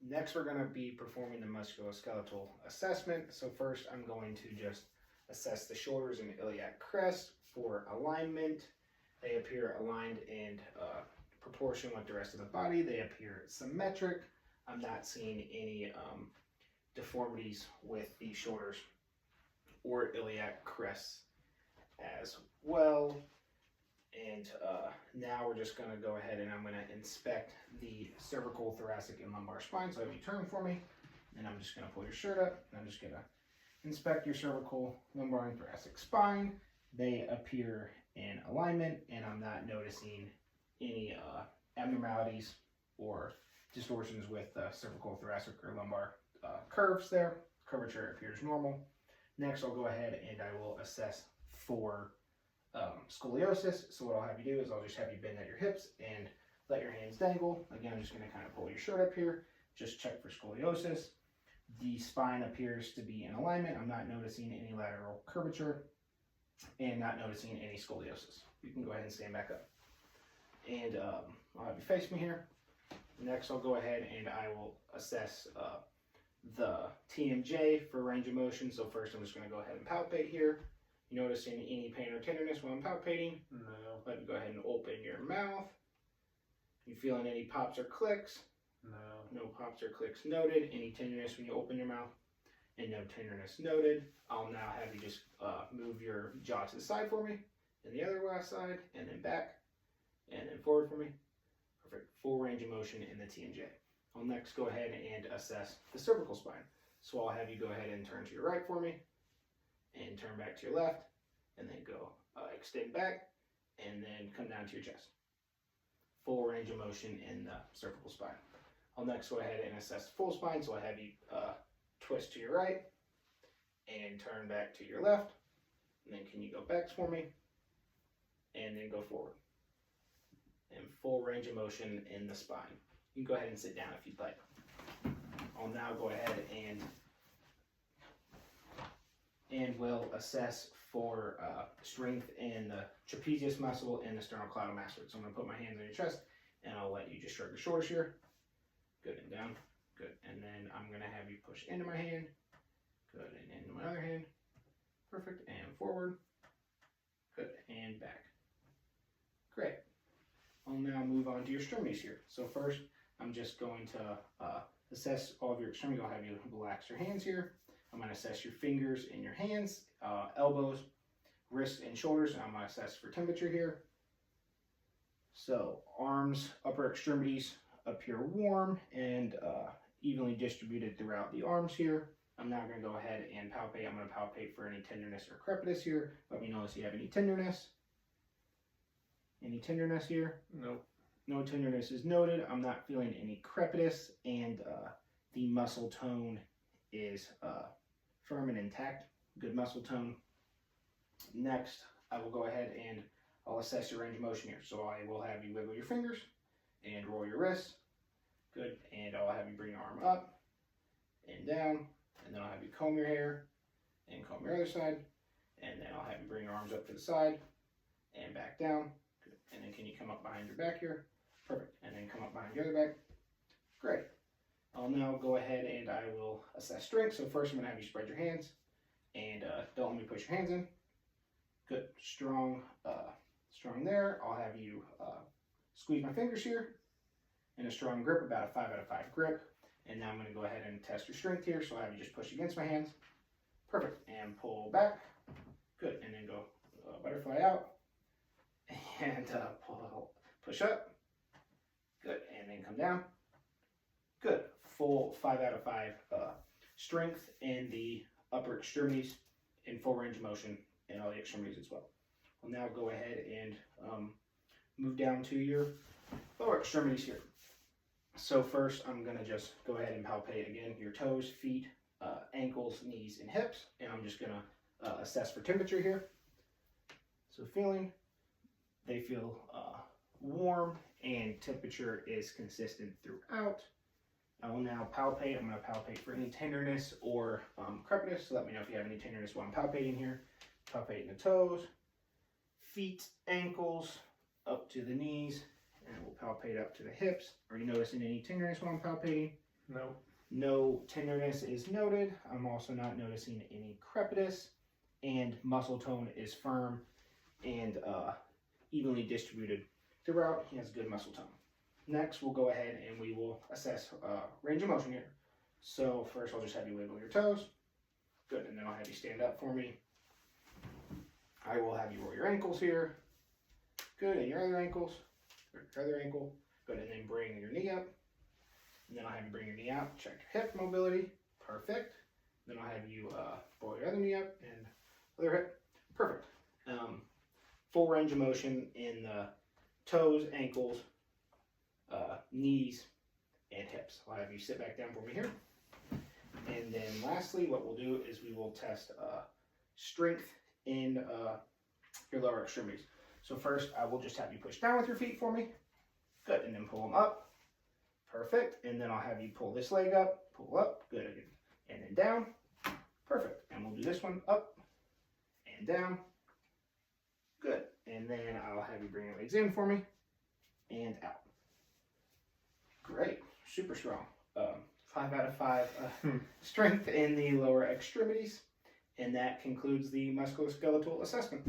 Next, we're going to be performing the musculoskeletal assessment. So first, I'm going to just assess the shoulders and iliac crest for alignment. They appear aligned in proportion with the rest of the body. They appear symmetric. I'm not seeing any deformities with the shoulders or iliac crests as well. And now we're just going to go ahead and I'm going to inspect the cervical, thoracic, and lumbar spine. So if you turn for me, and I'm just going to pull your shirt up, and I'm just going to inspect your cervical, lumbar, and thoracic spine. They appear in alignment, and I'm not noticing any abnormalities or distortions with cervical, thoracic, or lumbar curves there. Curvature appears normal. Next, I'll go ahead and I will assess for scoliosis. So what I'll have you do is I'll just have you bend at your hips and let your hands dangle. Again, I'm just going to kind of pull your shirt up here. Just check for scoliosis. The spine appears to be in alignment. I'm not noticing any lateral curvature and not noticing any scoliosis. You can go ahead and stand back up. And I'll have you face me here. Next, I'll go ahead and I will assess the TMJ for range of motion. So first, I'm just going to go ahead and palpate here. You noticing any pain or tenderness while I'm palpating? No. Let me go ahead and open your mouth. You feeling any pops or clicks? No. No pops or clicks noted. Any tenderness when you open your mouth? And no tenderness noted. I'll now have you just move your jaw to the side for me, and the other side, and then back, and then forward for me. Perfect. Full range of motion in the TMJ. I'll next go ahead and assess the cervical spine. So I'll have you go ahead and turn to your right for me, and turn back to your left, and then go extend back, and then come down to your chest. Full range of motion in the cervical spine. I'll next go ahead and assess the full spine, so I'll have you twist to your right, and turn back to your left, and then can you go back for me, and then go forward. And full range of motion in the spine. You can go ahead and sit down if you'd like. I'll now go ahead and will assess for strength in the trapezius muscle and the sternocleidomastoid. So I'm going to put my hands on your chest, and I'll let you just shrug your shoulders here. Good, and down. Good. And then I'm going to have you push into my hand. Good, and into my other hand. Perfect, and forward. Good, and back. Great. I'll now move on to your extremities here. So first, I'm just going to assess all of your extremities. I'll have you relax your hands here. I'm going to assess your fingers and your hands, elbows, wrists, and shoulders, and I'm going to assess for temperature here. So arms, upper extremities appear warm and evenly distributed throughout the arms here. I'm now going to go ahead and palpate. I'm going to palpate for any tenderness or crepitus here. Let me know if you have any tenderness. Any tenderness here? Nope. No tenderness is noted. I'm not feeling any crepitus, and the muscle tone is firm and intact. Good muscle tone. Next, I will go ahead and I'll assess your range of motion here. So I will have you wiggle your fingers and roll your wrists. Good. And I'll have you bring your arm up and down, and then I'll have you comb your hair and comb your other side, and then I'll have you bring your arms up to the side and back down. Good. And then can you come up behind your back here? Perfect. And then come up behind your other back. Great. I'll now go ahead and I will assess strength. So first I'm going to have you spread your hands, and don't let me push your hands in. Good. Strong, strong there. I'll have you squeeze my fingers here in a strong grip, about a 5 out of 5 grip. And now I'm going to go ahead and test your strength here. So I'll have you just push against my hands. Perfect. And pull back. Good. And then go butterfly out. And push up. Good. And then come down. Good. Full 5 out of 5 strength in the upper extremities in full range of motion in all the extremities as well. We'll now go ahead and move down to your lower extremities here. So first I'm going to just go ahead and palpate again your toes, feet, ankles, knees, and hips. And I'm just going to assess for temperature here. So feeling, they feel warm, and temperature is consistent throughout. I will now palpate. I'm going to palpate for any tenderness or crepitus. So let me know if you have any tenderness while I'm palpating here. Palpating the toes, feet, ankles, up to the knees, and we'll palpate up to the hips. Are you noticing any tenderness while I'm palpating? No. No tenderness is noted. I'm also not noticing any crepitus, and muscle tone is firm and evenly distributed throughout. He has good muscle tone. Next, we'll go ahead and we will assess range of motion here. So first, I'll just have you wiggle your toes. Good, and then I'll have you stand up for me. I will have you roll your ankles here. Good, and your other ankles, or your other ankle. Good, and then bring your knee up. And then I'll have you bring your knee out, check your hip mobility. Perfect. Then I'll have you roll your other knee up and other hip. Perfect. Full range of motion in the toes, ankles, knees, and hips. I'll have you sit back down for me here. And then lastly, what we'll do is we will test strength in your lower extremities. So first, I will just have you push down with your feet for me. Good, and then pull them up. Perfect, and then I'll have you pull this leg up, pull up, good, and then down. Perfect, and we'll do this one up and down. Good, and then I'll have you bring your legs in for me and out. Great, super strong. 5 out of 5 strength in the lower extremities. And that concludes the musculoskeletal assessment.